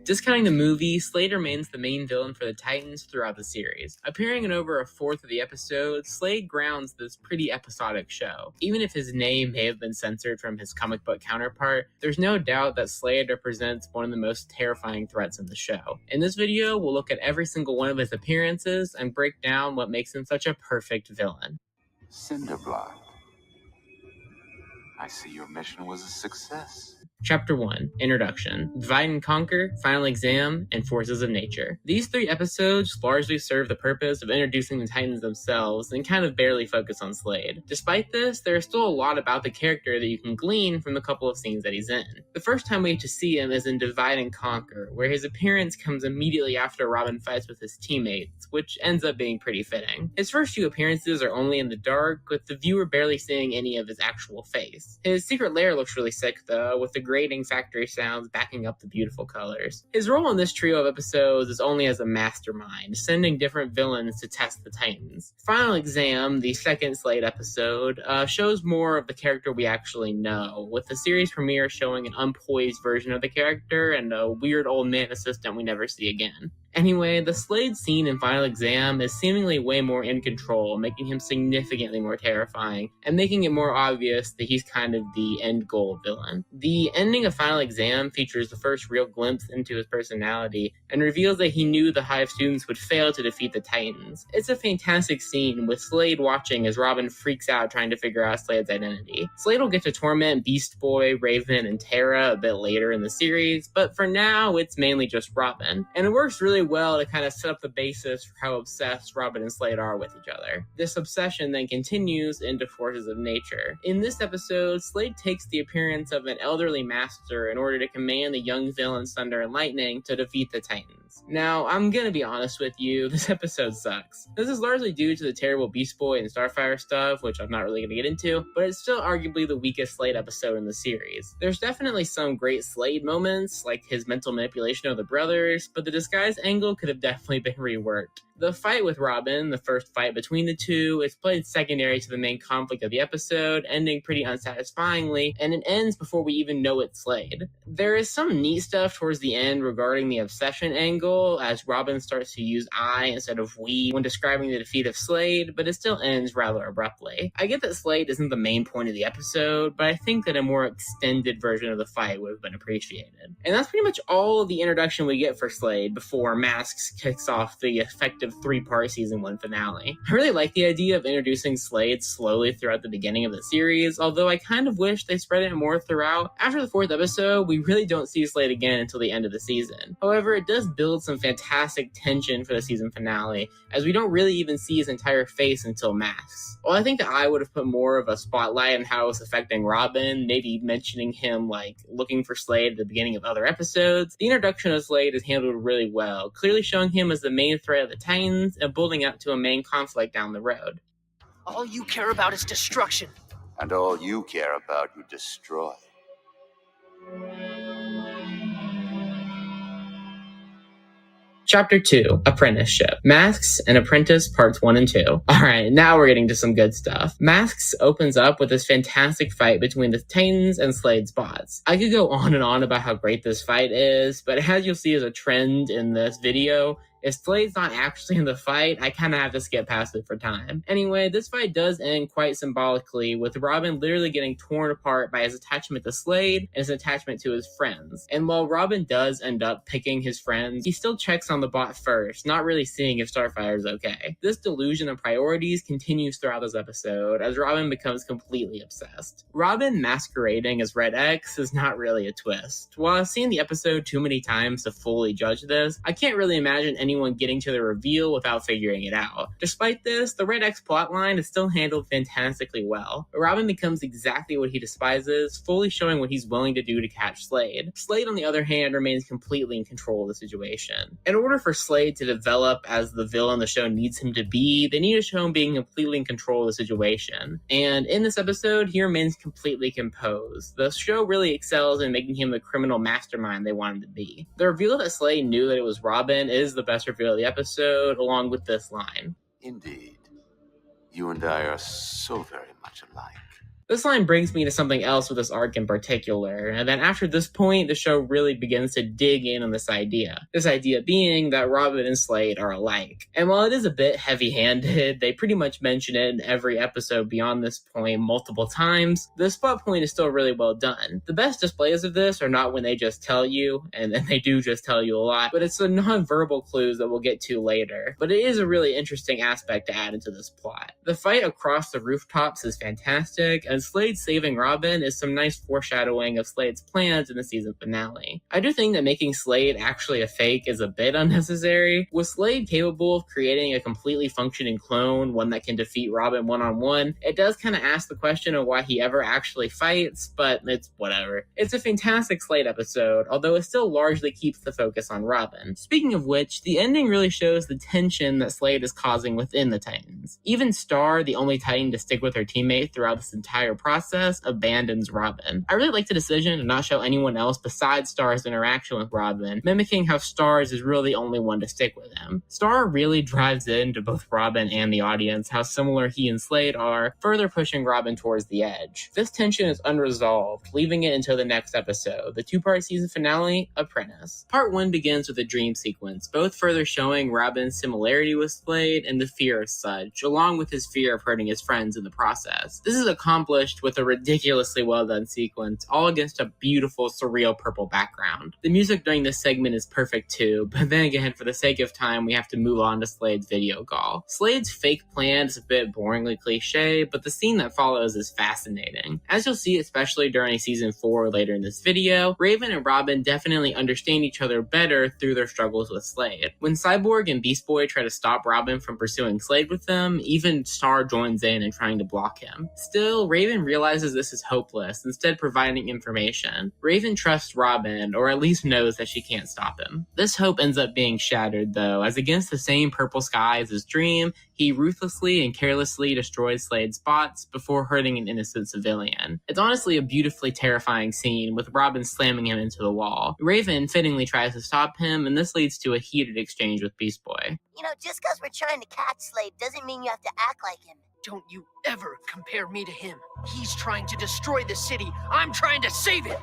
Discounting the movie, Slade remains the main villain for the Titans throughout the series. Appearing in over a fourth of the episodes, Slade grounds this pretty episodic show. Even if his name may have been censored from his comic book counterpart, there's no doubt that Slade represents one of the most terrifying threats in the show. In this video, we'll look at every single one of his appearances and break down what makes him such a perfect villain. Cinderblock. I see your mission was a success. Chapter 1, Introduction, Divide and Conquer, Final Exam, and Forces of Nature. These 3 episodes largely serve the purpose of introducing the Titans themselves and kind of barely focus on Slade. Despite this, there is still a lot about the character that you can glean from the couple of scenes that he's in. The first time we get to see him is in Divide and Conquer, where his appearance comes immediately after Robin fights with his teammates, which ends up being pretty fitting. His first few appearances are only in the dark, with the viewer barely seeing any of his actual face. His secret lair looks really sick though, with the grating factory sounds backing up the beautiful colors. His role in this trio of episodes is only as a mastermind, sending different villains to test the Titans. Final Exam, the second Slade episode, shows more of the character we actually know, with the series premiere showing an unpoised version of the character and a weird old man assistant we never see again. Anyway, the Slade scene in Final Exam is seemingly way more in control, making him significantly more terrifying, and making it more obvious that he's kind of the end goal villain. The ending of Final Exam features the first real glimpse into his personality, and reveals that he knew the Hive students would fail to defeat the Titans. It's a fantastic scene, with Slade watching as Robin freaks out trying to figure out Slade's identity. Slade will get to torment Beast Boy, Raven, and Tara a bit later in the series, but for now, it's mainly just Robin. And it works really well to kind of set up the basis for how obsessed Robin and Slade are with each other. This obsession then continues into Forces of Nature. In this episode, Slade takes the appearance of an elderly master in order to command the young villains Thunder and Lightning to defeat the Titans. Now, I'm gonna be honest with you, this episode sucks. This is largely due to the terrible Beast Boy and Starfire stuff, which I'm not really gonna get into, but it's still arguably the weakest Slade episode in the series. There's definitely some great Slade moments, like his mental manipulation of the brothers, but the disguise angle could have definitely been reworked. The fight with Robin, the first fight between the two, is played secondary to the main conflict of the episode, ending pretty unsatisfyingly, and it ends before we even know it's Slade. There is some neat stuff towards the end regarding the obsession angle, as Robin starts to use I instead of we when describing the defeat of Slade, but it still ends rather abruptly. I get that Slade isn't the main point of the episode, but I think that a more extended version of the fight would have been appreciated. And that's pretty much all of the introduction we get for Slade before Masks kicks off the effective 3-part season 1 finale. I really like the idea of introducing Slade slowly throughout the beginning of the series, although I kind of wish they spread it more throughout. After the 4th episode, we really don't see Slade again until the end of the season. However, it does build some fantastic tension for the season finale, as we don't really even see his entire face until Masks. While I think that I would have put more of a spotlight on how it was affecting Robin, maybe mentioning him like looking for Slade at the beginning of other episodes, the introduction of Slade is handled really well, clearly showing him as the main threat of the Titans and building up to a main conflict down the road. All you care about is destruction. And all you care about, you destroy. Chapter 2, Apprenticeship. Masks and Apprentice Parts 1 and 2. Alright, now we're getting to some good stuff. Masks opens up with this fantastic fight between the Titans and Slade's bots. I could go on and on about how great this fight is, but as you'll see as a trend in this video, if Slade's not actually in the fight, I kind of have to skip past it for time. Anyway, this fight does end quite symbolically, with Robin literally getting torn apart by his attachment to Slade and his attachment to his friends. And while Robin does end up picking his friends, he still checks on the bot first, not really seeing if Starfire is okay. This delusion of priorities continues throughout this episode, as Robin becomes completely obsessed. Robin masquerading as Red X is not really a twist. While I've seen the episode too many times to fully judge this, I can't really imagine anyone getting to the reveal without figuring it out. Despite this, the Red X plotline is still handled fantastically well. Robin becomes exactly what he despises, fully showing what he's willing to do to catch Slade. Slade, on the other hand, remains completely in control of the situation. In order for Slade to develop as the villain the show needs him to be, they need to show him being completely in control of the situation. And in this episode, he remains completely composed. The show really excels in making him the criminal mastermind they want him to be. The reveal that Slade knew that it was Robin is the best reveal of the episode, along with this line. Indeed. You and I are so very much alike. This line brings me to something else with this arc in particular, and then after this point, the show really begins to dig in on this idea. This idea being that Robin and Slade are alike. And while it is a bit heavy-handed, they pretty much mention it in every episode beyond this point multiple times, this plot point is still really well done. The best displays of this are not when they just tell you, and they do just tell you a lot, but it's the non-verbal clues that we'll get to later. But it is a really interesting aspect to add into this plot. The fight across the rooftops is fantastic, and Slade saving Robin is some nice foreshadowing of Slade's plans in the season finale. I do think that making Slade actually a fake is a bit unnecessary. Was Slade capable of creating a completely functioning clone, one that can defeat Robin one-on-one? It does kind of ask the question of why he ever actually fights, but it's whatever. It's a fantastic Slade episode, although it still largely keeps the focus on Robin. Speaking of which, the ending really shows the tension that Slade is causing within the Titans. Even Star, the only Titan to stick with her teammate throughout this entire process, abandons Robin. I really like the decision to not show anyone else besides Star's interaction with Robin, mimicking how Star's is really the only one to stick with him. Star really drives into both Robin and the audience how similar he and Slade are, further pushing Robin towards the edge. This tension is unresolved, leaving it until the next episode, the two-part season finale, Apprentice. Part 1 begins with a dream sequence, both further showing Robin's similarity with Slade and the fear of such, along with his fear of hurting his friends in the process. This is accomplished with a ridiculously well done sequence, all against a beautiful, surreal purple background. The music during this segment is perfect too, but then again, for the sake of time, we have to move on to Slade's video call. Slade's fake plan is a bit boringly cliche, but the scene that follows is fascinating. As you'll see, especially during season 4 later in this video, Raven and Robin definitely understand each other better through their struggles with Slade. When Cyborg and Beast Boy try to stop Robin from pursuing Slade with them, even Star joins in and trying to block him. Still, Raven realizes this is hopeless, instead providing information. Raven trusts Robin, or at least knows that she can't stop him. This hope ends up being shattered though, as against the same purple sky as his dream, he ruthlessly and carelessly destroys Slade's bots before hurting an innocent civilian. It's honestly a beautifully terrifying scene, with Robin slamming him into the wall. Raven fittingly tries to stop him, and this leads to a heated exchange with Beast Boy. You know, just because we're trying to catch Slade doesn't mean you have to act like him. Don't you ever compare me to him. He's trying to destroy the city. I'm trying to save it.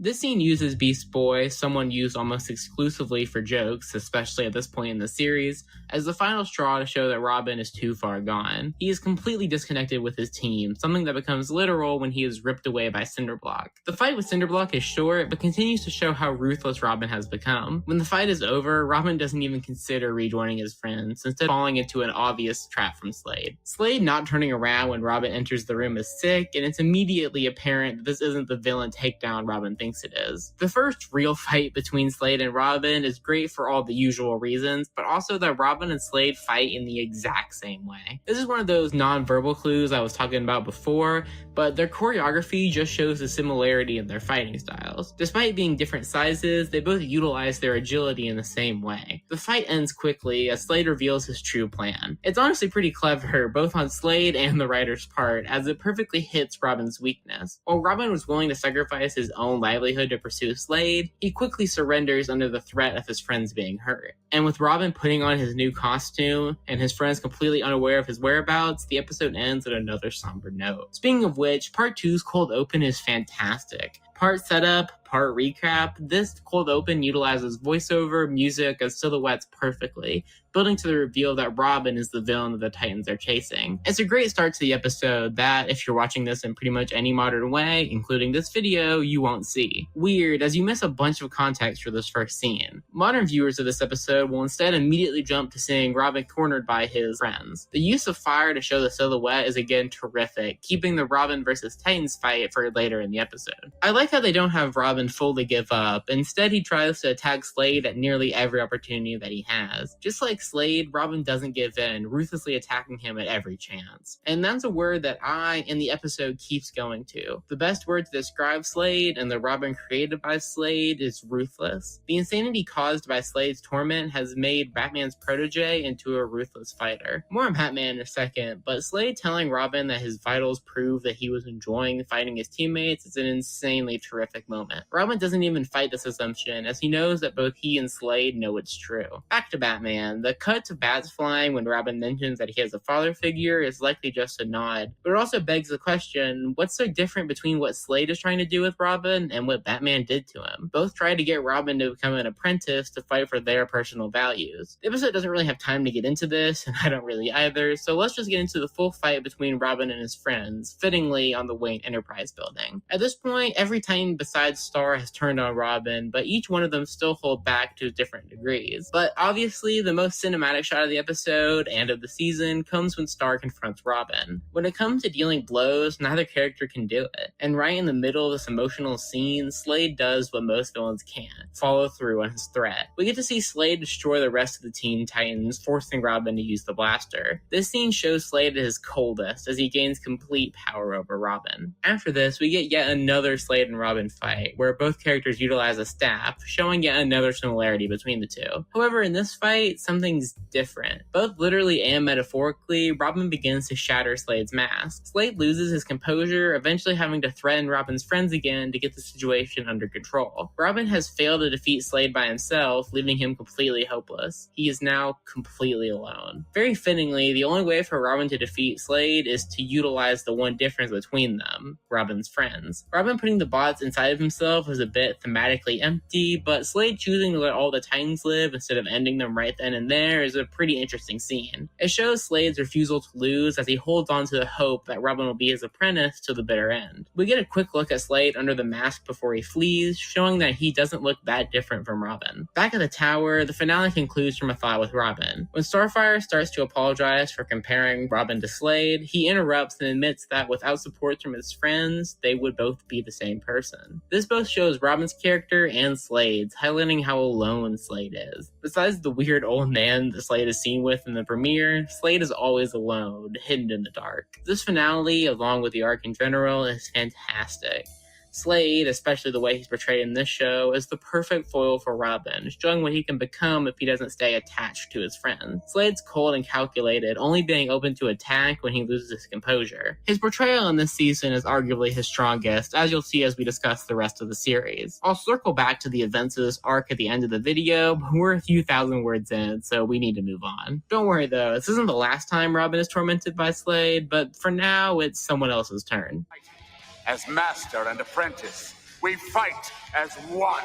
This scene uses Beast Boy, someone used almost exclusively for jokes, especially at this point in the series, as the final straw to show that Robin is too far gone. He is completely disconnected with his team, something that becomes literal when he is ripped away by Cinderblock. The fight with Cinderblock is short, but continues to show how ruthless Robin has become. When the fight is over, Robin doesn't even consider rejoining his friends, instead falling into an obvious trap from Slade. Slade not turning around when Robin enters the room is sick, and it's immediately apparent that this isn't the villain takedown Robin thinks it is. The first real fight between Slade and Robin is great for all the usual reasons, but also that Robin and Slade fight in the exact same way. This is one of those non-verbal clues I was talking about before, but their choreography just shows the similarity in their fighting styles. Despite being different sizes, they both utilize their agility in the same way. The fight ends quickly as Slade reveals his true plan. It's honestly pretty clever, both on Slade and the writer's part, as it perfectly hits Robin's weakness. While Robin was willing to sacrifice his own livelihood to pursue Slade, he quickly surrenders under the threat of his friends being hurt. And with Robin putting on his new costume and his friends completely unaware of his whereabouts, the episode ends on another somber note. Speaking of which, Part 2's cold open is fantastic. Part setup, part recap, this cold open utilizes voiceover, music, and silhouettes perfectly, building to the reveal that Robin is the villain that the Titans are chasing. It's a great start to the episode that, if you're watching this in pretty much any modern way, including this video, you won't see. Weird, as you miss a bunch of context for this first scene. Modern viewers of this episode will instead immediately jump to seeing Robin cornered by his friends. The use of fire to show the silhouette is again terrific, keeping the Robin versus Titans fight for later in the episode. I like how they don't have Robin fully give up. Instead, he tries to attack Slade at nearly every opportunity that he has. Just like Slade, Robin doesn't give in, ruthlessly attacking him at every chance. And that's a word that in the episode keeps going to. The best word to describe Slade and the Robin created by Slade is ruthless. The insanity caused by Slade's torment has made Batman's protege into a ruthless fighter. More on Batman in a second, but Slade telling Robin that his vitals prove that he was enjoying fighting his teammates is an insanely terrific moment. Robin doesn't even fight this assumption, as he knows that both he and Slade know it's true. Back to Batman. The The cut to bats flying when Robin mentions that he has a father figure is likely just a nod, but it also begs the question, what's so different between what Slade is trying to do with Robin and what Batman did to him? Both tried to get Robin to become an apprentice to fight for their personal values. The episode doesn't really have time to get into this, and I don't really either, so let's just get into the full fight between Robin and his friends, fittingly on the Wayne Enterprise building. At this point, every Titan besides Star has turned on Robin, but each one of them still hold back to different degrees. But obviously, the most cinematic shot of the episode and of the season comes when Star confronts Robin. When it comes to dealing blows, neither character can do it. And right in the middle of this emotional scene, Slade does what most villains can't: follow through on his threat. We get to see Slade destroy the rest of the Teen Titans, forcing Robin to use the blaster. This scene shows Slade at his coldest as he gains complete power over Robin. After this, we get yet another Slade and Robin fight, where both characters utilize a staff, showing yet another similarity between the two. However, in this fight, something's different. Both literally and metaphorically, Robin begins to shatter Slade's mask. Slade loses his composure, eventually having to threaten Robin's friends again to get the situation under control. Robin has failed to defeat Slade by himself, leaving him completely hopeless. He is now completely alone. Very fittingly, the only way for Robin to defeat Slade is to utilize the one difference between them: Robin's friends. Robin putting the bots inside of himself is a bit thematically empty, but Slade choosing to let all the Titans live instead of ending them right then and there is a pretty interesting scene. It shows Slade's refusal to lose as he holds on to the hope that Robin will be his apprentice to the bitter end. We get a quick look at Slade under the mask before he flees, showing that he doesn't look that different from Robin. Back at the tower, the finale concludes from a thought with Robin. When Starfire starts to apologize for comparing Robin to Slade, he interrupts and admits that without support from his friends, they would both be the same person. This both shows Robin's character and Slade's, highlighting how alone Slade is. Besides the weird old man that Slade is seen with in the premiere, Slade is always alone, hidden in the dark. This finale, along with the arc in general, is fantastic. Slade, especially the way he's portrayed in this show, is the perfect foil for Robin, showing what he can become if he doesn't stay attached to his friends. Slade's cold and calculated, only being open to attack when he loses his composure. His portrayal in this season is arguably his strongest, as you'll see as we discuss the rest of the series. I'll circle back to the events of this arc at the end of the video, but we're a few thousand words in, so we need to move on. Don't worry though, this isn't the last time Robin is tormented by Slade, but for now, it's someone else's turn. As master and apprentice, we fight as one.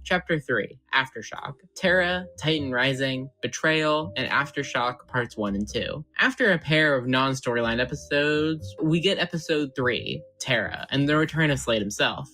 Chapter 3, Aftershock. Terra, Titan Rising, Betrayal, and Aftershock Parts 1 and 2. After a pair of non-storyline episodes, we get Episode 3, Terra, and the return of Slade himself.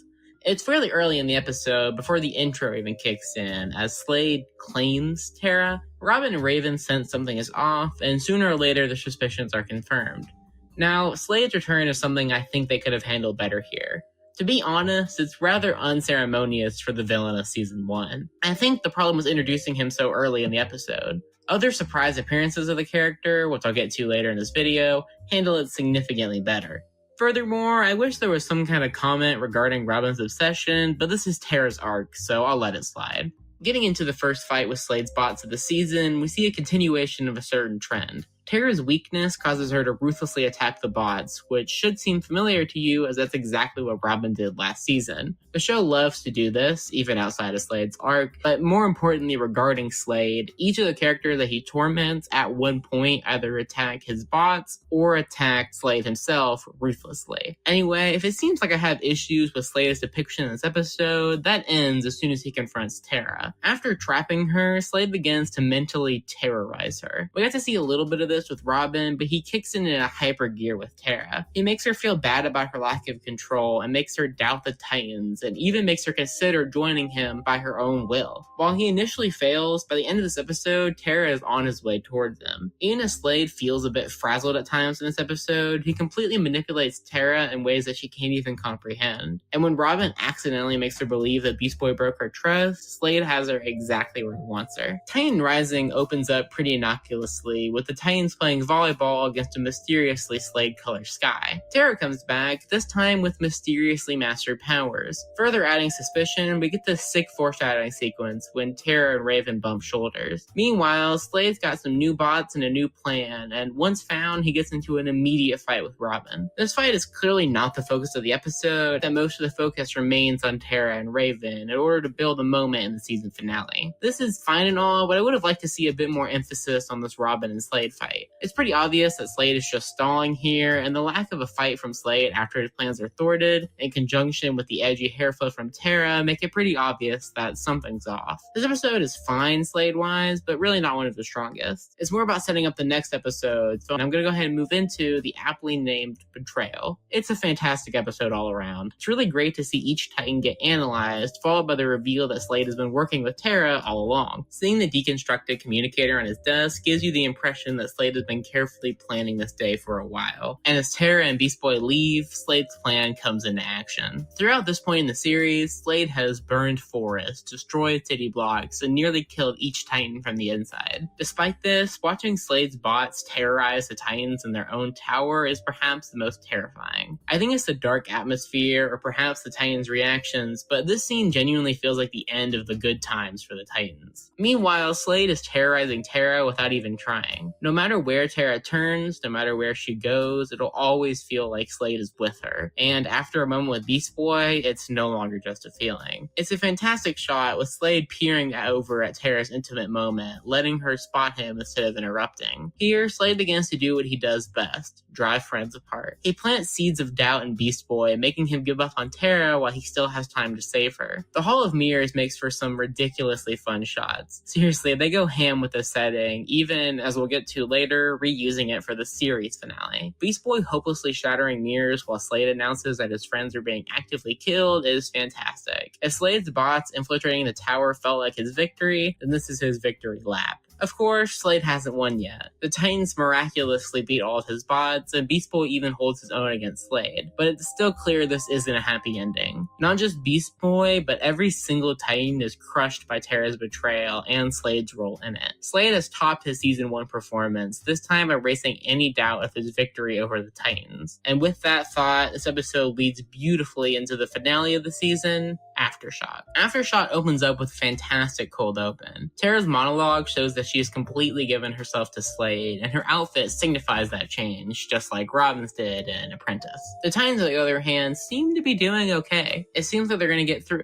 It's fairly early in the episode, before the intro even kicks in, as Slade claims Terra. Robin and Raven sense something is off, and sooner or later their suspicions are confirmed. Now, Slade's return is something I think they could have handled better here. To be honest, it's rather unceremonious for the villain of Season 1. I think the problem was introducing him so early in the episode. Other surprise appearances of the character, which I'll get to later in this video, handle it significantly better. Furthermore, I wish there was some kind of comment regarding Robin's obsession, but this is Terra's arc, so I'll let it slide. Getting into the first fight with Slade's bots of the season, we see a continuation of a certain trend. Terra's weakness causes her to ruthlessly attack the bots, which should seem familiar to you as that's exactly what Robin did last season. The show loves to do this, even outside of Slade's arc, but more importantly regarding Slade, each of the characters that he torments at one point either attack his bots or attack Slade himself ruthlessly. Anyway, if it seems like I have issues with Slade's depiction in this episode, that ends as soon as he confronts Terra. After trapping her, Slade begins to mentally terrorize her. We got to see a little bit of this with Robin, but he kicks in a hyper gear with Terra. He makes her feel bad about her lack of control and makes her doubt the Titans and even makes her consider joining him by her own will. While he initially fails, by the end of this episode, Terra is on his way towards him. Even as Slade feels a bit frazzled at times in this episode, he completely manipulates Terra in ways that she can't even comprehend. And when Robin accidentally makes her believe that Beast Boy broke her trust, Slade has her exactly where he wants her. Titan Rising opens up pretty innocuously, with the Titans Titans playing volleyball against a mysteriously Slade-colored sky. Terra comes back, this time with mysteriously mastered powers. Further adding suspicion, we get this sick foreshadowing sequence when Terra and Raven bump shoulders. Meanwhile, Slade's got some new bots and a new plan, and once found, he gets into an immediate fight with Robin. This fight is clearly not the focus of the episode, and most of the focus remains on Terra and Raven in order to build a moment in the season finale. This is fine and all, but I would have liked to see a bit more emphasis on this Robin and Slade fight. It's pretty obvious that Slade is just stalling here, and the lack of a fight from Slade after his plans are thwarted, in conjunction with the edgy hair flip from Terra, make it pretty obvious that something's off. This episode is fine Slade-wise, but really not one of the strongest. It's more about setting up the next episode, so I'm gonna go ahead and move into the aptly named Betrayal. It's a fantastic episode all around. It's really great to see each Titan get analyzed, followed by the reveal that Slade has been working with Terra all along. Seeing the deconstructed communicator on his desk gives you the impression that Slade has been carefully planning this day for a while. And as Terra and Beast Boy leave, Slade's plan comes into action. Throughout this point in the series, Slade has burned forests, destroyed city blocks, and nearly killed each Titan from the inside. Despite this, watching Slade's bots terrorize the Titans in their own tower is perhaps the most terrifying. I think it's the dark atmosphere, or perhaps the Titans' reactions, but this scene genuinely feels like the end of the good times for the Titans. Meanwhile, Slade is terrorizing Terra without even trying. No matter where Terra turns, no matter where she goes, it'll always feel like Slade is with her. And after a moment with Beast Boy, it's no longer just a feeling. It's a fantastic shot with Slade peering over at Terra's intimate moment, letting her spot him instead of interrupting. Here, Slade begins to do what he does best, drive friends apart. He plants seeds of doubt in Beast Boy, making him give up on Terra while he still has time to save her. The Hall of Mirrors makes for some ridiculously fun shots. Seriously, they go ham with the setting, even, as we'll get to later, reusing it for the series finale. Beast Boy hopelessly shattering mirrors while Slade announces that his friends are being actively killed is fantastic. If Slade's bots infiltrating the tower felt like his victory, then this is his victory lap. Of course, Slade hasn't won yet. The Titans miraculously beat all of his bots, and Beast Boy even holds his own against Slade. But it's still clear this isn't a happy ending. Not just Beast Boy, but every single Titan is crushed by Terra's betrayal and Slade's role in it. Slade has topped his Season 1 performance, this time erasing any doubt of his victory over the Titans. And with that thought, this episode leads beautifully into the finale of the season, Aftershock. Aftershock opens up with a fantastic cold open. Terra's monologue shows that she has completely given herself to Slade, and her outfit signifies that change, just like Robin's did in Apprentice. The Titans, on the other hand, seem to be doing okay. It seems like they're going to get through.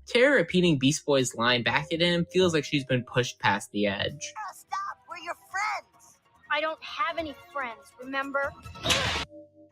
Terra repeating Beast Boy's line back at him feels like she's been pushed past the edge. Stop, we're your friends. I don't have any friends, remember?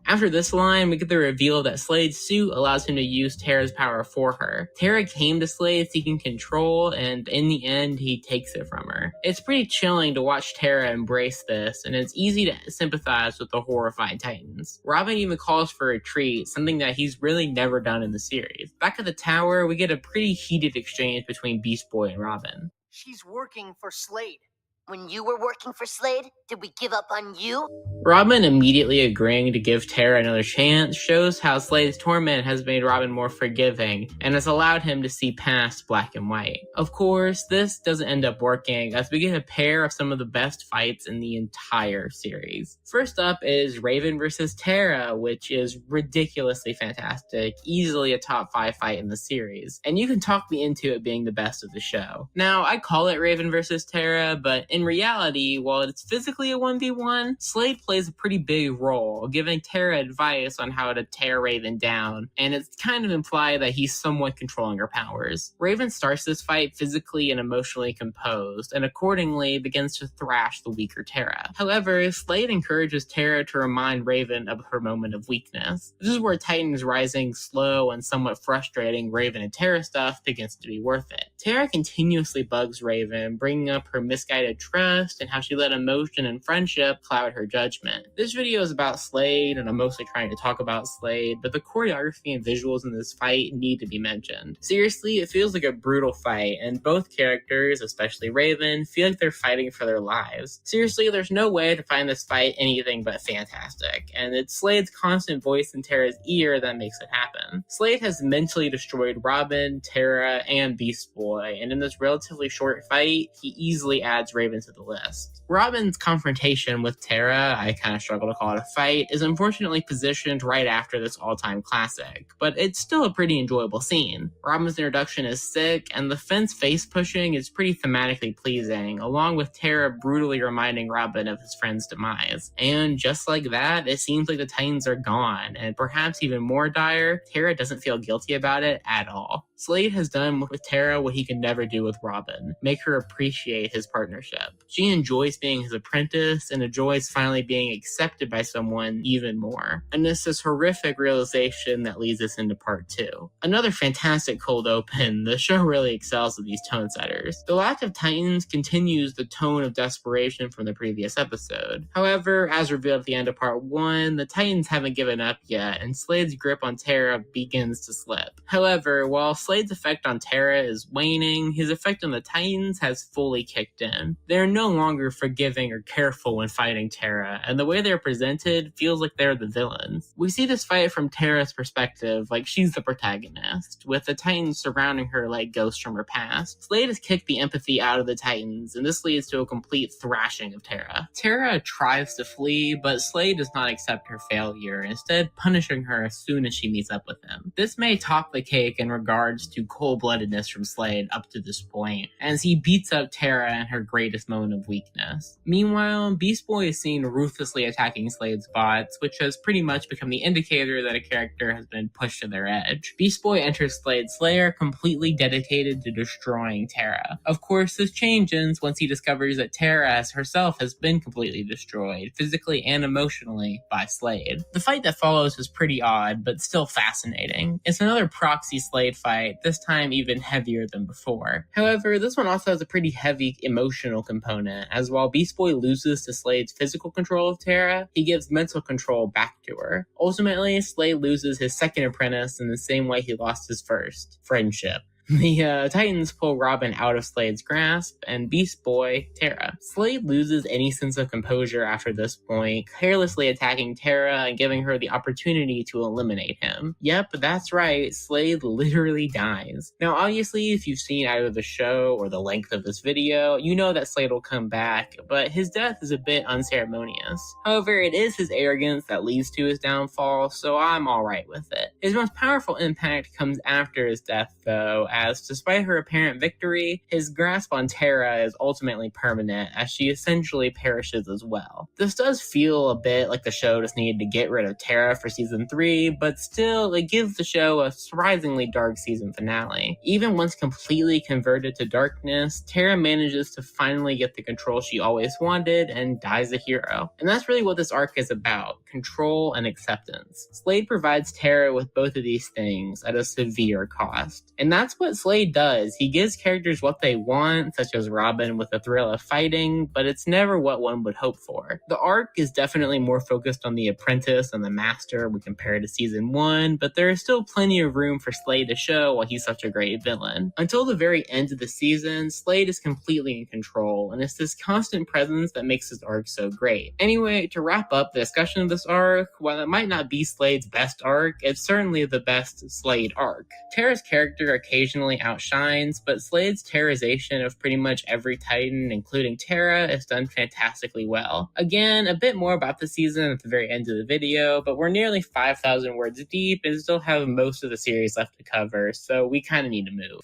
After this line, we get the reveal that Slade's suit allows him to use Terra's power for her. Terra came to Slade seeking control, and in the end, he takes it from her. It's pretty chilling to watch Terra embrace this, and it's easy to sympathize with the horrified Titans. Robin even calls for a retreat, something that he's really never done in the series. Back at the tower, we get a pretty heated exchange between Beast Boy and Robin. She's working for Slade. When you were working for Slade, did we give up on you? Robin immediately agreeing to give Terra another chance shows how Slade's torment has made Robin more forgiving and has allowed him to see past black and white. Of course, this doesn't end up working as we get a pair of some of the best fights in the entire series. First up is Raven versus Terra, which is ridiculously fantastic, easily a top 5 fight in the series, and you can talk me into it being the best of the show. Now, I call it Raven versus Terra, but in reality, while it's physically a 1v1, Slade plays a pretty big role, giving Terra advice on how to tear Raven down, and it's kind of implied that he's somewhat controlling her powers. Raven starts this fight physically and emotionally composed, and accordingly begins to thrash the weaker Terra. However, Slade encourages Terra to remind Raven of her moment of weakness. This is where Titan's rising, slow, and somewhat frustrating Raven and Terra stuff begins to be worth it. Terra continuously bugs Raven, bringing up her misguided trust and how she let emotion and friendship cloud her judgment. punishment. This video is about Slade, and I'm mostly trying to talk about Slade, but the choreography and visuals in this fight need to be mentioned. Seriously, it feels like a brutal fight, and both characters, especially Raven, feel like they're fighting for their lives. Seriously, there's no way to find this fight anything but fantastic, and it's Slade's constant voice in Tara's ear that makes it happen. Slade has mentally destroyed Robin, Tara, and Beast Boy, and in this relatively short fight, he easily adds Raven to the list. Robin's confrontation with Tara, I kind of struggle to call it a fight, is unfortunately positioned right after this all-time classic, but it's still a pretty enjoyable scene. Robin's introduction is sick, and the fence face pushing is pretty thematically pleasing, along with Tara brutally reminding Robin of his friend's demise. And just like that, it seems like the Titans are gone, and perhaps even more dire, Tara doesn't feel guilty about it at all. Slade has done with Tara what he could never do with Robin, make her appreciate his partnership. She enjoys being his apprentice and enjoys finally being accepted by someone even more. And it's this horrific realization that leads us into part 2. Another fantastic cold open. The show really excels at these tone setters. The lack of Titans continues the tone of desperation from the previous episode. However, as revealed at the end of part 1, the Titans haven't given up yet, and Slade's grip on Tara begins to slip. However, while Slade's effect on Tara is waning, his effect on the Titans has fully kicked in. They're no longer forgiving or careful when fighting Tara, and the way they're presented feels like they're the villains. We see this fight from Tara's perspective, like she's the protagonist, with the Titans surrounding her like ghosts from her past. Slade has kicked the empathy out of the Titans, and this leads to a complete thrashing of Tara. Tara tries to flee, but Slade does not accept her failure, instead punishing her as soon as she meets up with him. This may top the cake in regards to cold-bloodedness from Slade up to this point, as he beats up Tara in her greatest moment of weakness. Meanwhile, Beast Boy is seen ruthlessly attacking Slade's bots, which has pretty much become the indicator that a character has been pushed to their edge. Beast Boy enters Slade's lair completely dedicated to destroying Tara. Of course, this changes once he discovers that Tara herself has been completely destroyed, physically and emotionally, by Slade. The fight that follows is pretty odd, but still fascinating. It's another proxy Slade fight, this time even heavier than before. However, this one also has a pretty heavy emotional component, as while Beast Boy loses to Slade's physical control of Tara, he gives mental control back to her. Ultimately, Slade loses his second apprentice in the same way he lost his first: friendship. The Titans pull Robin out of Slade's grasp, and Beast Boy, Tara. Slade loses any sense of composure after this point, carelessly attacking Tara and giving her the opportunity to eliminate him. Yep, that's right, Slade literally dies. Now obviously, if you've seen either the show or the length of this video, you know that Slade will come back, but his death is a bit unceremonious. However, it is his arrogance that leads to his downfall, so I'm alright with it. His most powerful impact comes after his death though, as despite her apparent victory, his grasp on Tara is ultimately permanent, as she essentially perishes as well. This does feel a bit like the show just needed to get rid of Tara for season 3, but still, it gives the show a surprisingly dark season finale. Even once completely converted to darkness, Tara manages to finally get the control she always wanted and dies a hero. And that's really what this arc is about: control and acceptance. Slade provides Tara with both of these things at a severe cost. And that's what Slade does. He gives characters what they want, such as Robin with the thrill of fighting, but it's never what one would hope for. The arc is definitely more focused on the apprentice and the master when compared to season 1, but there is still plenty of room for Slade to show why he's such a great villain. Until the very end of the season, Slade is completely in control, and it's this constant presence that makes this arc so great. Anyway, to wrap up the discussion of this arc, while it might not be Slade's best arc, it's certainly the best Slade arc. Tara's character occasionally outshines, but Slade's terrorization of pretty much every Titan, including Tara, is done fantastically well. Again, a bit more about the season at the very end of the video, but we're nearly 5,000 words deep and still have most of the series left to cover, so we kind of need to move.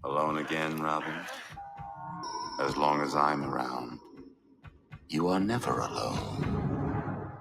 Alone again, Robin? As long as I'm around, you are never alone.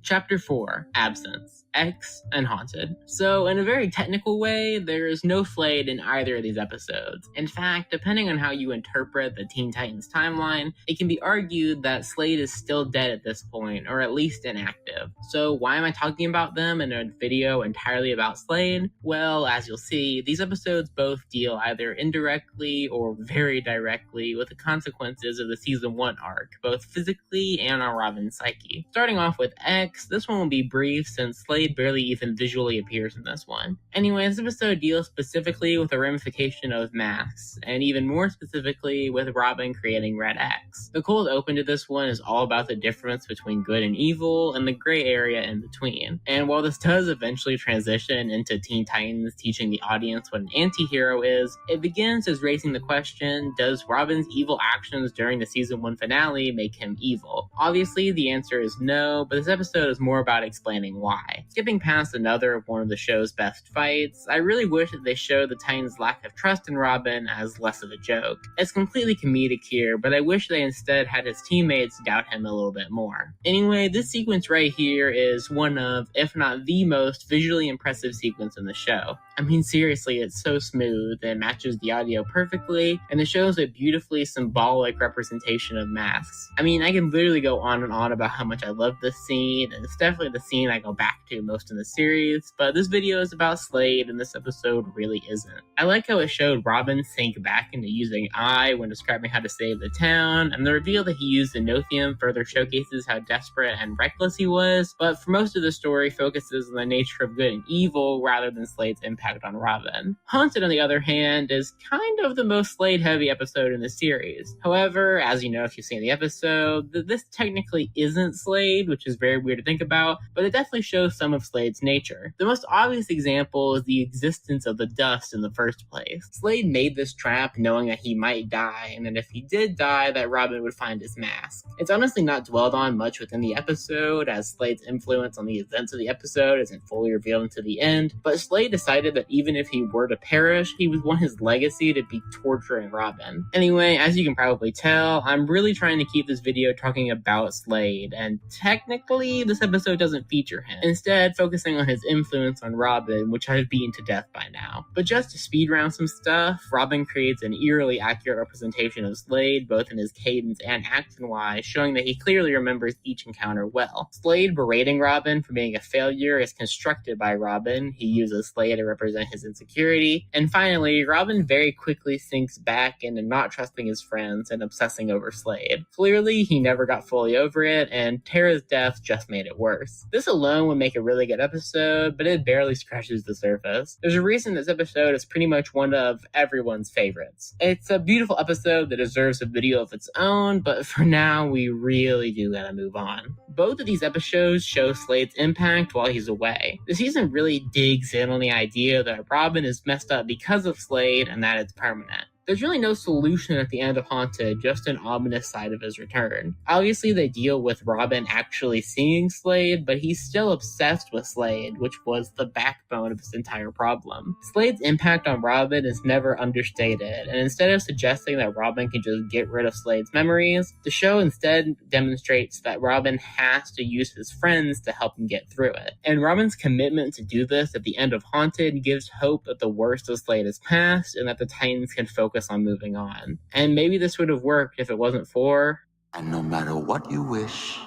Chapter 4, Absence, X, and Haunted. So, in a very technical way, there is no Slade in either of these episodes. In fact, depending on how you interpret the Teen Titans timeline, it can be argued that Slade is still dead at this point, or at least inactive. So, why am I talking about them in a video entirely about Slade? Well, as you'll see, these episodes both deal either indirectly or very directly with the consequences of the Season 1 arc, both physically and on Robin's psyche. Starting off with X, this one will be brief since Slade barely even visually appears in this one. Anyway, this episode deals specifically with the ramification of masks, and even more specifically with Robin creating Red X. The cold open to this one is all about the difference between good and evil and the gray area in between. And while this does eventually transition into Teen Titans teaching the audience what an anti-hero is, it begins as raising the question, does Robin's evil actions during the Season 1 finale make him evil? Obviously, the answer is no, but this episode is more about explaining why. Skipping past another of one of the show's best fights, I really wish that they showed the Titans' lack of trust in Robin as less of a joke. It's completely comedic here, but I wish they instead had his teammates doubt him a little bit more. Anyway, this sequence right here is one of, if not the most, visually impressive sequence in the show. I mean, seriously, it's so smooth, it matches the audio perfectly, and it shows a beautifully symbolic representation of masks. I mean, I can literally go on and on about how much I love this scene, and it's definitely the scene I go back to most in the series, but this video is about Slade, and this episode really isn't. I like how it showed Robin sink back into using I when describing how to save the town, and the reveal that he used Enochium further showcases how desperate and reckless he was, but for most of the story focuses on the nature of good and evil rather than Slade's impact on Robin. Haunted, on the other hand, is kind of the most Slade-heavy episode in the series. However, as you know if you've seen the episode, this technically isn't Slade, which is very weird to think about, but it definitely shows some of Slade's nature. The most obvious example is the existence of the dust in the first place. Slade made this trap knowing that he might die, and that if he did die, that Robin would find his mask. It's honestly not dwelled on much within the episode, as Slade's influence on the events of the episode isn't fully revealed until the end, but Slade decided that even if he were to perish, he would want his legacy to be torturing Robin. Anyway, as you can probably tell, I'm really trying to keep this video talking about Slade, and technically, this episode doesn't feature him, instead focusing on his influence on Robin, which I've beaten to death by now. But just to speed round some stuff, Robin creates an eerily accurate representation of Slade, both in his cadence and action-wise, showing that he clearly remembers each encounter well. Slade berating Robin for being a failure is constructed by Robin. He uses Slade to represent his insecurity. And finally, Robin very quickly sinks back into not trusting his friends and obsessing over Slade. Clearly, he never got fully over it, and Tara's death just made it worse. This alone would make a really good episode, but it barely scratches the surface. There's a reason this episode is pretty much one of everyone's favorites. It's a beautiful episode that deserves a video of its own, but for now, we really do gotta move on. Both of these episodes show Slade's impact while he's away. The season really digs in on the idea that Robin is messed up because of Slade and that it's permanent. There's really no solution at the end of Haunted, just an ominous side of his return. Obviously, they deal with Robin actually seeing Slade, but he's still obsessed with Slade, which was the backbone of his entire problem. Slade's impact on Robin is never understated, and instead of suggesting that Robin can just get rid of Slade's memories, the show instead demonstrates that Robin has to use his friends to help him get through it. And Robin's commitment to do this at the end of Haunted gives hope that the worst of Slade is past, and that the Titans can focus on moving on. And maybe this would have worked if it wasn't for... And no matter what you wish,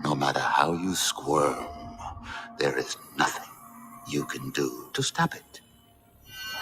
no matter how you squirm, there is nothing you can do to stop it.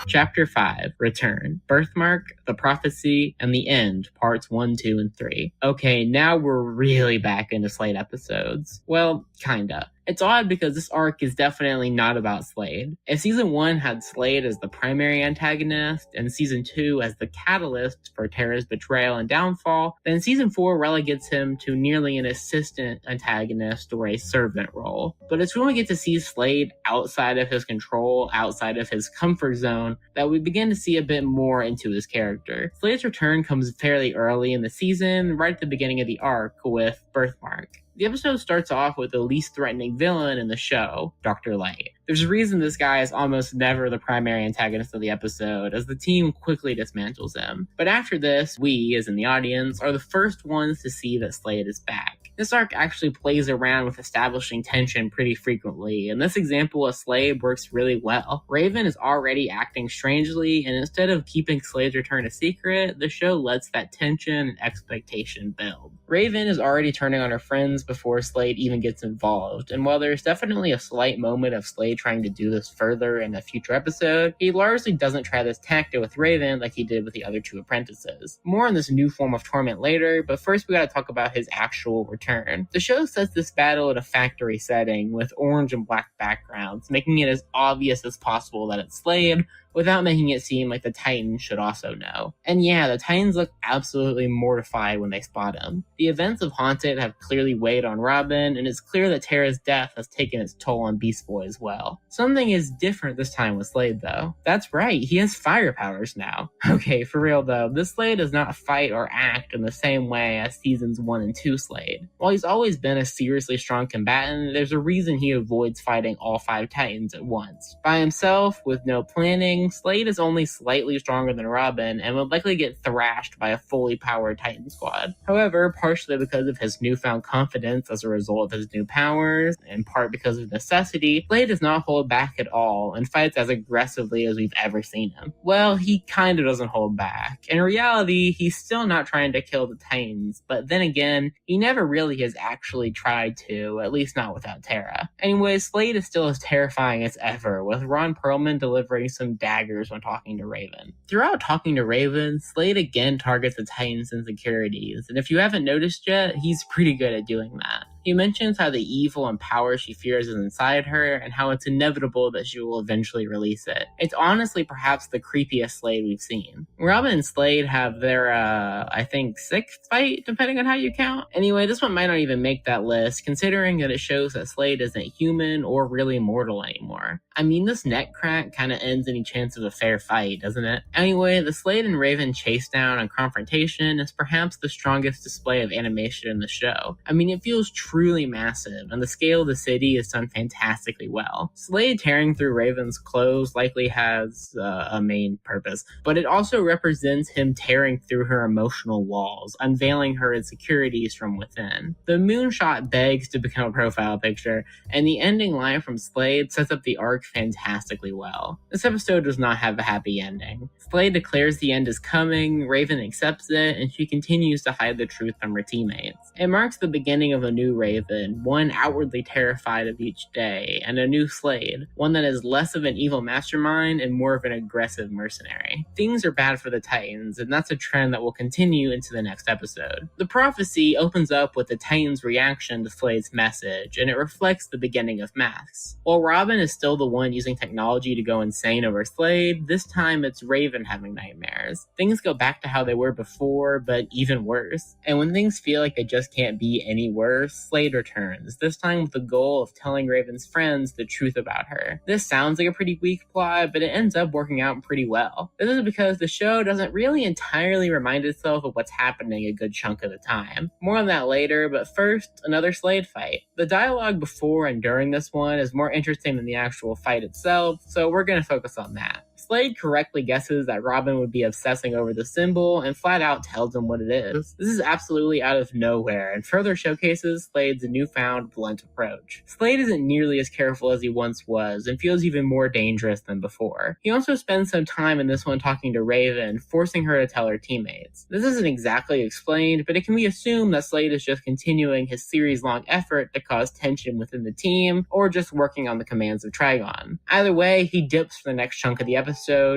Chapter 5, Return, Birthmark, The Prophecy, and The End, Parts 1, 2, and 3. Okay, now we're really back into Slade episodes. Well, kinda. It's odd because this arc is definitely not about Slade. If Season 1 had Slade as the primary antagonist, and Season 2 as the catalyst for Tara's betrayal and downfall, then Season 4 relegates him to nearly an assistant antagonist or a servant role. But it's when we get to see Slade outside of his control, outside of his comfort zone, that we begin to see a bit more into his character. Slade's return comes fairly early in the season, right at the beginning of the arc, with Birthmark. The episode starts off with the least threatening villain in the show, Dr. Light. There's a reason this guy is almost never the primary antagonist of the episode, as the team quickly dismantles him. But after this, we, as in the audience, are the first ones to see that Slade is back. This arc actually plays around with establishing tension pretty frequently, and this example of Slade works really well. Raven is already acting strangely, and instead of keeping Slade's return a secret, the show lets that tension and expectation build. Raven is already turning on her friends before Slade even gets involved, and while there's definitely a slight moment of Slade trying to do this further in a future episode, he largely doesn't try this tactic with Raven like he did with the other two apprentices. More on this new form of torment later, but first we gotta talk about his actual return. The show sets this battle in a factory setting with orange and black backgrounds, making it as obvious as possible that it's Slade, without making it seem like the Titans should also know. And yeah, the Titans look absolutely mortified when they spot him. The events of Haunted have clearly weighed on Robin, and it's clear that Tara's death has taken its toll on Beast Boy as well. Something is different this time with Slade though. That's right, he has fire powers now. Okay, for real though, this Slade does not fight or act in the same way as seasons 1 and 2 Slade. While he's always been a seriously strong combatant, there's a reason he avoids fighting all 5 Titans at once. By himself, with no planning, Slade is only slightly stronger than Robin and would likely get thrashed by a fully powered Titan squad. However, partially because of his newfound confidence as a result of his new powers, in part because of necessity, Slade does not hold back at all and fights as aggressively as we've ever seen him. Well, he kinda doesn't hold back. In reality, he's still not trying to kill the Titans, but then again, he never really has actually tried to, at least not without Tara. Anyway, Slade is still as terrifying as ever, with Ron Perlman delivering some daggers when talking to Raven. Throughout talking to Raven, Slade again targets the Titan's insecurities, and if you haven't noticed yet, he's pretty good at doing that. He mentions how the evil and power she fears is inside her, and how it's inevitable that she will eventually release it. It's honestly perhaps the creepiest Slade we've seen. Robin and Slade have their, I think, 6th fight, depending on how you count. Anyway, this one might not even make that list, considering that it shows that Slade isn't human or really mortal anymore. I mean, this neck crack kinda ends any chance of a fair fight, doesn't it? Anyway, the Slade and Raven chase down and confrontation is perhaps the strongest display of animation in the show. I mean, it feels truly massive, and the scale of the city is done fantastically well. Slade tearing through Raven's clothes likely has a main purpose, but it also represents him tearing through her emotional walls, unveiling her insecurities from within. The moonshot begs to become a profile picture, and the ending line from Slade sets up the arc fantastically well. This episode does not have a happy ending. Slade declares the end is coming, Raven accepts it, and she continues to hide the truth from her teammates. It marks the beginning of a new Raven, one outwardly terrified of each day, and a new Slade, one that is less of an evil mastermind and more of an aggressive mercenary. Things are bad for the Titans, and that's a trend that will continue into the next episode. The prophecy opens up with the Titans' reaction to Slade's message, and it reflects the beginning of Masks. While Robin is still the one using technology to go insane over Slade, this time it's Raven having nightmares. Things go back to how they were before, but even worse. And when things feel like they just can't be any worse, Slade returns, this time with the goal of telling Raven's friends the truth about her. This sounds like a pretty weak plot, but it ends up working out pretty well. This is because the show doesn't really entirely remind itself of what's happening a good chunk of the time. More on that later, but first, another Slade fight. The dialogue before and during this one is more interesting than the actual fight itself, so we're gonna focus on that. Slade correctly guesses that Robin would be obsessing over the symbol and flat out tells him what it is. This is absolutely out of nowhere and further showcases Slade's newfound blunt approach. Slade isn't nearly as careful as he once was and feels even more dangerous than before. He also spends some time in this one talking to Raven, forcing her to tell her teammates. This isn't exactly explained, but it can be assumed that Slade is just continuing his series-long effort to cause tension within the team, or just working on the commands of Trigon. Either way, he dips for the next chunk of the episode,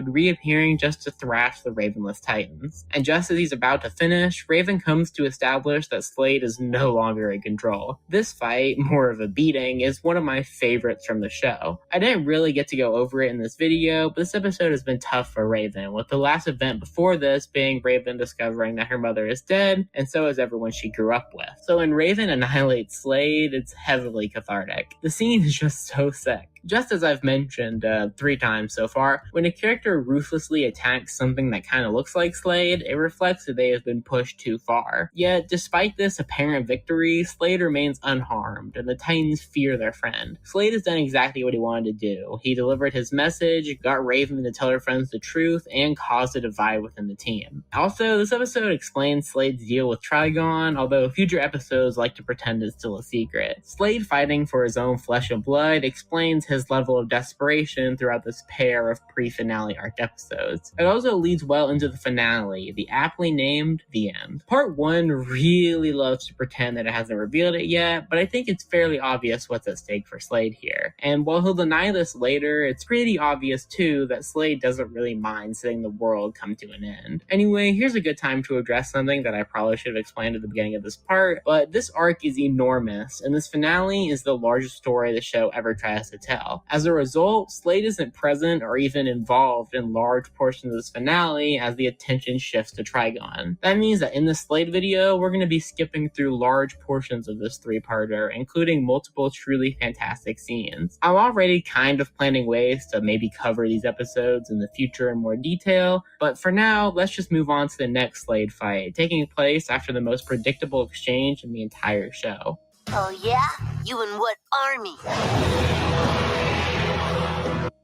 reappearing just to thrash the Ravenless Titans. And just as he's about to finish, Raven comes to establish that Slade is no longer in control. This fight, more of a beating, is one of my favorites from the show. I didn't really get to go over it in this video, but this episode has been tough for Raven, with the last event before this being Raven discovering that her mother is dead, and so is everyone she grew up with. So when Raven annihilates Slade, it's heavily cathartic. The scene is just so sick. Just as I've mentioned 3 times so far, when a character ruthlessly attacks something that kind of looks like Slade, it reflects that they have been pushed too far. Yet, despite this apparent victory, Slade remains unharmed, and the Titans fear their friend. Slade has done exactly what he wanted to do. He delivered his message, got Raven to tell her friends the truth, and caused a divide within the team. Also, this episode explains Slade's deal with Trigon, although future episodes like to pretend it's still a secret. Slade fighting for his own flesh and blood explains his level of desperation throughout this pair of pre-finale arc episodes. It also leads well into the finale, the aptly named The End. Part 1 really loves to pretend that it hasn't revealed it yet, but I think it's fairly obvious what's at stake for Slade here. And while he'll deny this later, it's pretty obvious too that Slade doesn't really mind seeing the world come to an end. Anyway, here's a good time to address something that I probably should have explained at the beginning of this part, but this arc is enormous, and this finale is the largest story the show ever tries to tell. As a result, Slade isn't present or even involved in large portions of this finale as the attention shifts to Trigon. That means that in this Slade video, we're going to be skipping through large portions of this 3-parter, including multiple truly fantastic scenes. I'm already kind of planning ways to maybe cover these episodes in the future in more detail, but for now, let's just move on to the next Slade fight, taking place after the most predictable exchange in the entire show. Oh yeah? You in what army?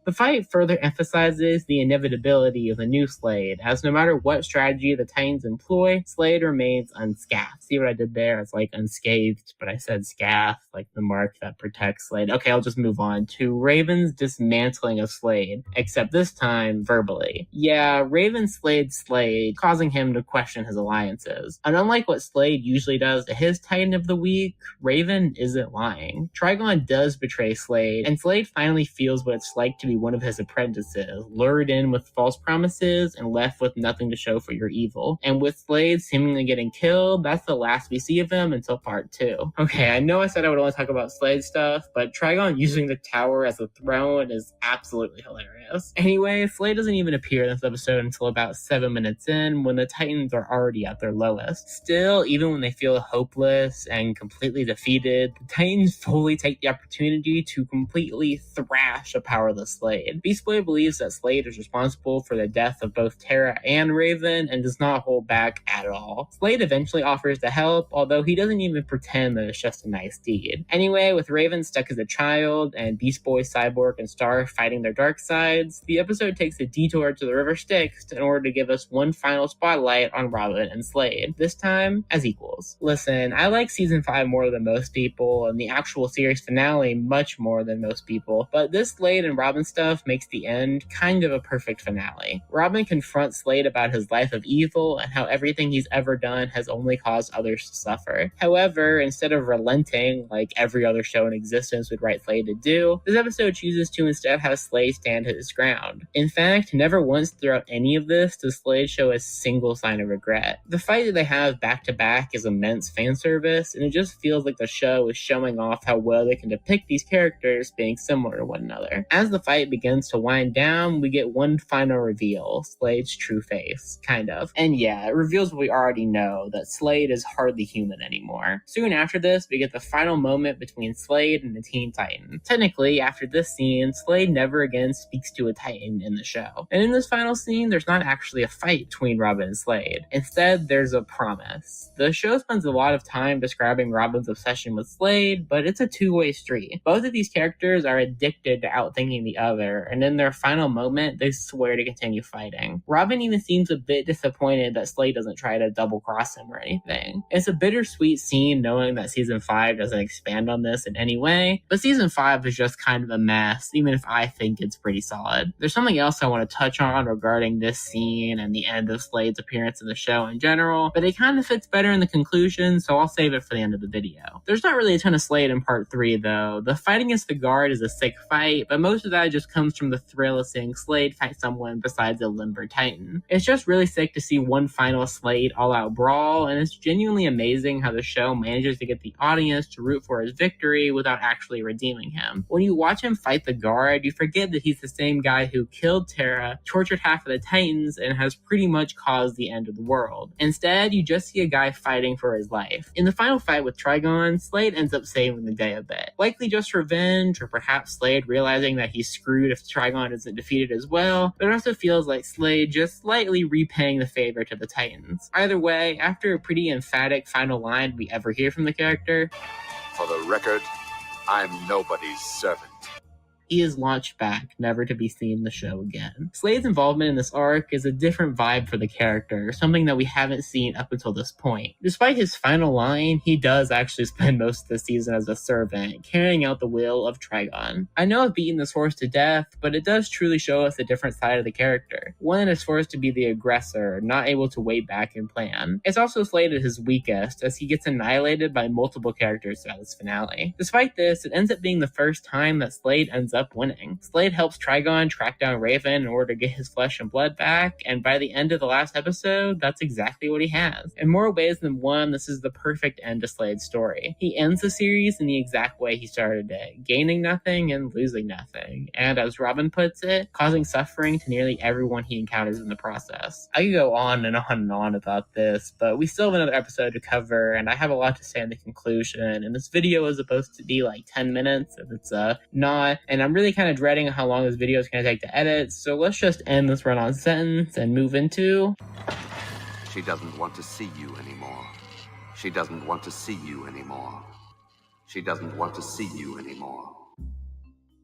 The fight further emphasizes the inevitability of the new Slade, as no matter what strategy the Titans employ, Slade remains unscathed. See what I did there? It's like unscathed, but I said scathed, like the mark that protects Slade. Okay, I'll just move on to Raven's dismantling of Slade, except this time verbally. Yeah, Raven slayed Slade, causing him to question his alliances. And unlike what Slade usually does to his Titan of the Week, Raven isn't lying. Trigon does betray Slade, and Slade finally feels what it's like to be one of his apprentices, lured in with false promises and left with nothing to show for your evil. And with Slade seemingly getting killed, that's the last we see of him until part 2. Okay, I know I said I would only talk about Slade stuff, but Trigon using the tower as a throne is absolutely hilarious. Anyway, Slade doesn't even appear in this episode until about 7 minutes in, when the Titans are already at their lowest. Still, even when they feel hopeless and completely defeated, the Titans fully take the opportunity to completely thrash a powerless Slade. Beast Boy believes that Slade is responsible for the death of both Terra and Raven and does not hold back at all. Slade eventually offers to help, although he doesn't even pretend that it's just a nice deed. Anyway, with Raven stuck as a child and Beast Boy, Cyborg, and Star fighting their dark sides, the episode takes a detour to the River Styx in order to give us one final spotlight on Robin and Slade, this time as equals. Listen, I like Season 5 more than most people, and the actual series finale much more than most people, but this Slade and Robin stuff makes the end kind of a perfect finale. Robin confronts Slade about his life of evil and how everything he's ever done has only caused others to suffer. However, instead of relenting like every other show in existence would write Slade to do, this episode chooses to instead have Slade stand his ground. In fact, never once throughout any of this does Slade show a single sign of regret. The fight that they have back to back is immense fan service, and it just feels like the show is showing off how well they can depict these characters being similar to one another. As the fight begins to wind down, we get one final reveal, Slade's true face, kind of. And yeah, it reveals what we already know, that Slade is hardly human anymore. Soon after this, we get the final moment between Slade and the Teen Titan. Technically, after this scene, Slade never again speaks to a Titan in the show. And in this final scene, there's not actually a fight between Robin and Slade. Instead, there's a promise. The show spends a lot of time describing Robin's obsession with Slade, but it's a two-way street. Both of these characters are addicted to outthinking the other, and in their final moment, they swear to continue fighting. Robin even seems a bit disappointed that Slade doesn't try to double-cross him or anything. It's a bittersweet scene knowing that Season 5 doesn't expand on this in any way, but Season 5 is just kind of a mess, even if I think it's pretty solid. There's something else I want to touch on regarding this scene and the end of Slade's appearance in the show in general, but it kind of fits better in the conclusion, so I'll save it for the end of the video. There's not really a ton of Slade in Part 3, though. The fight against the guard is a sick fight, but most of that just comes from the thrill of seeing Slade fight someone besides a limber Titan. It's just really sick to see one final Slade all-out brawl, and it's genuinely amazing how the show manages to get the audience to root for his victory without actually redeeming him. When you watch him fight the guard, you forget that he's the same guy who killed Terra, tortured half of the Titans, and has pretty much caused the end of the world. Instead, you just see a guy fighting for his life. In the final fight with Trigon, Slade ends up saving the day a bit. Likely just revenge, or perhaps Slade realizing that he's screwed if Trigon isn't defeated as well, but it also feels like Slade just slightly repaying the favor to the Titans. Either way, after a pretty emphatic final line we ever hear from the character, For the record, I'm nobody's servant. he is launched back, never to be seen in the show again. Slade's involvement in this arc is a different vibe for the character, something that we haven't seen up until this point. Despite his final line, he does actually spend most of the season as a servant, carrying out the will of Trigon. I know I've beaten this horse to death, but it does truly show us a different side of the character. One that is forced to be the aggressor, not able to wait back and plan. It's also Slade at his weakest, as he gets annihilated by multiple characters throughout this finale. Despite this, it ends up being the first time that Slade ends up winning. Slade helps Trigon track down Raven in order to get his flesh and blood back, and by the end of the last episode, that's exactly what he has. In more ways than one, this is the perfect end to Slade's story. He ends the series in the exact way he started it, gaining nothing and losing nothing, and as Robin puts it, causing suffering to nearly everyone he encounters in the process. I could go on and on and on about this, but we still have another episode to cover, and I have a lot to say in the conclusion, and this video is supposed to be like 10 minutes, if it's not, and I'm really kind of dreading how long this video is going to take to edit, so let's just end this run-on sentence and move into... She doesn't want to see you anymore. She doesn't want to see you anymore. She doesn't want to see you anymore.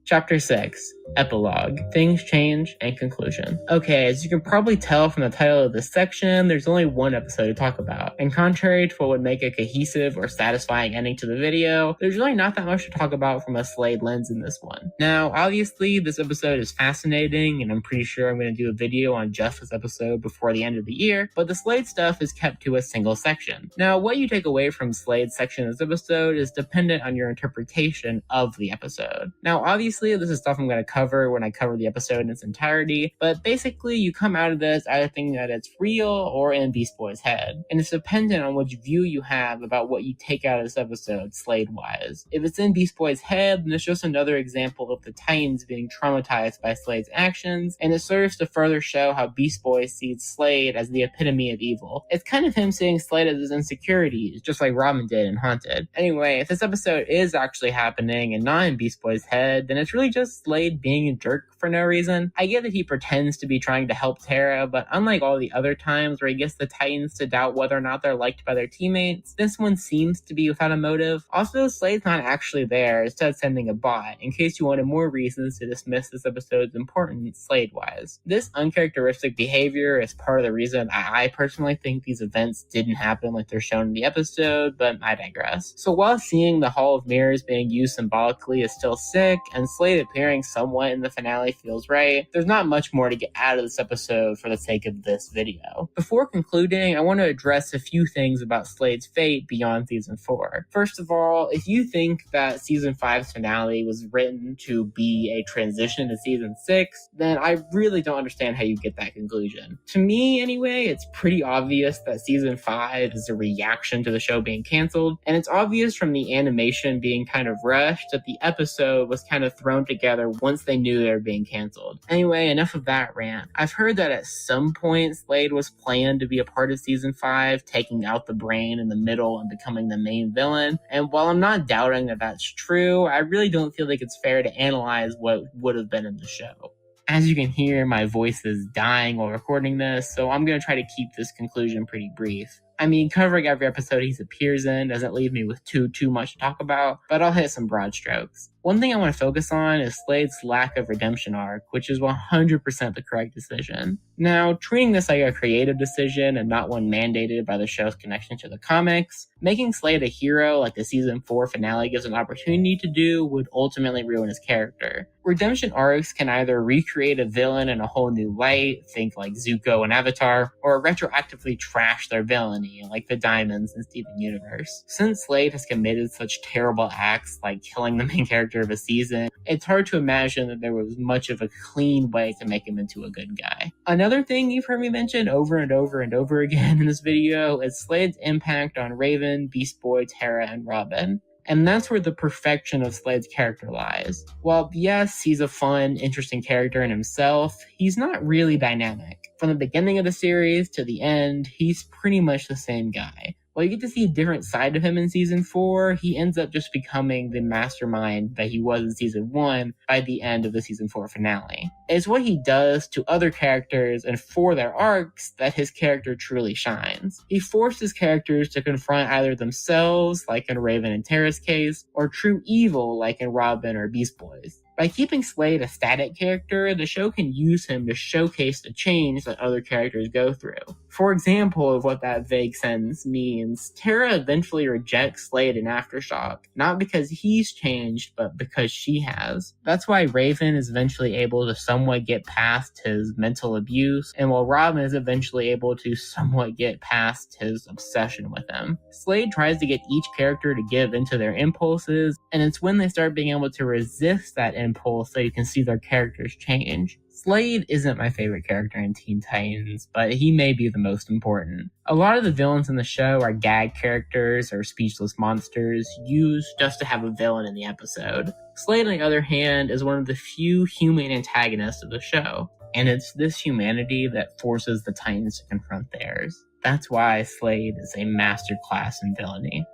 Chapter 6, Epilogue, Things Change, and Conclusion. Okay, as you can probably tell from the title of this section, there's only one episode to talk about, and contrary to what would make a cohesive or satisfying ending to the video, there's really not that much to talk about from a Slade lens in this one. Now, obviously, this episode is fascinating, and I'm pretty sure I'm going to do a video on just this episode before the end of the year, but the Slade stuff is kept to a single section. Now, what you take away from Slade's section of this episode is dependent on your interpretation of the episode. Now, obviously, this is stuff I'm going to cover when I cover the episode in its entirety, but basically you come out of this either thinking that it's real or in Beast Boy's head, and it's dependent on which view you have about what you take out of this episode, Slade-wise. If it's in Beast Boy's head, then it's just another example of the Titans being traumatized by Slade's actions, and it serves to further show how Beast Boy sees Slade as the epitome of evil. It's kind of him seeing Slade as his insecurities, just like Robin did in Haunted. Anyway, if this episode is actually happening and not in Beast Boy's head, then it's really just Slade being a jerk for no reason. I get that he pretends to be trying to help Terra, but unlike all the other times where he gets the Titans to doubt whether or not they're liked by their teammates, this one seems to be without a motive. Also, Slade's not actually there, instead sending a bot, in case you wanted more reasons to dismiss this episode's importance Slade-wise. This uncharacteristic behavior is part of the reason I personally think these events didn't happen like they're shown in the episode, but I digress. So while seeing the Hall of Mirrors being used symbolically is still sick, and Slade appearing somewhat in the finale feels right, there's not much more to get out of this episode for the sake of this video. Before concluding, I want to address a few things about Slade's fate beyond Season 4. First of all, if you think that Season 5's finale was written to be a transition to Season 6, then I really don't understand how you get that conclusion. To me, anyway, it's pretty obvious that Season 5 is a reaction to the show being canceled, and it's obvious from the animation being kind of rushed that the episode was kind of thrown together once they knew they were being canceled. Anyway, enough of that rant. I've heard that at some point Slade was planned to be a part of Season 5, taking out the brain in the middle and becoming the main villain, and while I'm not doubting that that's true, I really don't feel like it's fair to analyze what would have been in the show. As you can hear, my voice is dying while recording this, so I'm going to try to keep this conclusion pretty brief. I mean, covering every episode he appears in doesn't leave me with too much to talk about, but I'll hit some broad strokes. One thing I want to focus on is Slade's lack of redemption arc, which is 100% the correct decision. Now, treating this like a creative decision and not one mandated by the show's connection to the comics, making Slade a hero like the Season 4 finale gives an opportunity to do would ultimately ruin his character. Redemption arcs can either recreate a villain in a whole new light, think like Zuko and Avatar, or retroactively trash their villainy, like the Diamonds in Steven Universe. Since Slade has committed such terrible acts like killing the main character character of a season, it's hard to imagine that there was much of a clean way to make him into a good guy. Another thing you've heard me mention over and over and over again in this video is Slade's impact on Raven, Beast Boy, Tara, and Robin. And that's where the perfection of Slade's character lies. While yes, he's a fun, interesting character in himself, he's not really dynamic. From the beginning of the series to the end, he's pretty much the same guy. While you get to see a different side of him in Season 4, he ends up just becoming the mastermind that he was in Season 1 by the end of the Season 4 finale. It's what he does to other characters and for their arcs that his character truly shines. He forces characters to confront either themselves, like in Raven and Tara's case, or true evil, like in Robin or Beast Boy's. By keeping Slade a static character, the show can use him to showcase the change that other characters go through. For example of what that vague sentence means, Tara eventually rejects Slade in Aftershock, not because he's changed, but because she has. That's why Raven is eventually able to somewhat get past his mental abuse, and while Robin is eventually able to somewhat get past his obsession with him. Slade tries to get each character to give into their impulses, and it's when they start being able to resist that impulse that you can see their characters change. Slade isn't my favorite character in Teen Titans, but he may be the most important. A lot of the villains in the show are gag characters or speechless monsters used just to have a villain in the episode. Slade, on the other hand, is one of the few human antagonists of the show, and it's this humanity that forces the Titans to confront theirs. That's why Slade is a masterclass in villainy.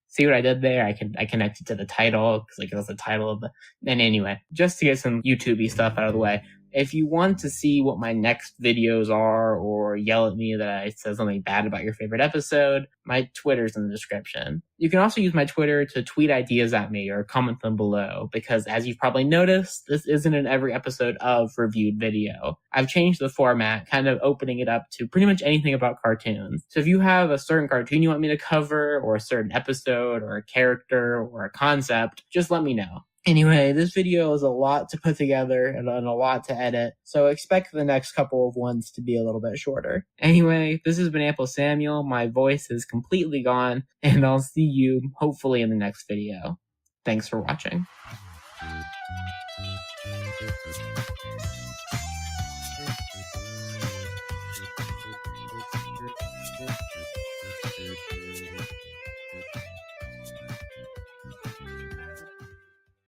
See what I did there? I connected to the title because it was the title of the. And anyway, just to get some YouTube-y stuff out of the way, if you want to see what my next videos are or yell at me that I said something bad about your favorite episode, my Twitter's in the description. You can also use my Twitter to tweet ideas at me or comment them below because, as you've probably noticed, this isn't in every episode of Reviewed Video. I've changed the format, kind of opening it up to pretty much anything about cartoons. So if you have a certain cartoon you want me to cover, or a certain episode, or a character, or a concept, just let me know. Anyway, this video is a lot to put together and a lot to edit, so expect the next couple of ones to be a little bit shorter. Anyway, this has been Apple Samuel, my voice is completely gone, and I'll see you hopefully in the next video. Thanks for watching.